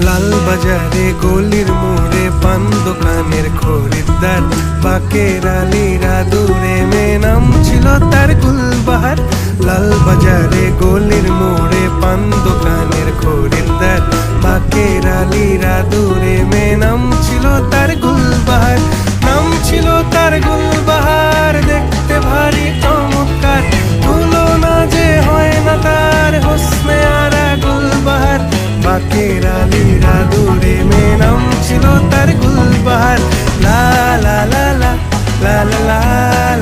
লাল বাজারে গলির মোড়ে পান দোকানের খরিদ্দার, বাকের আলীরা দূরে মেয়ে নাম ছিল তার গুলবাহার। লাল বাজারে গলির মোড়ে পান দোকানের খরিদ্দার, বাকের আলীরা দূরে মেয়ে নাম ছিল তার গুলবাহার। নাম ছিল তার গুলবাহার, দেখতে ভারী চমৎকার, তুলনা যে হয় না তার হোসনে আরা গুলবাহার। বাকের আলীরা দূরে মেয়ে নাম ছিল তার গুলবাহার। লা লা লা লা লা লা লা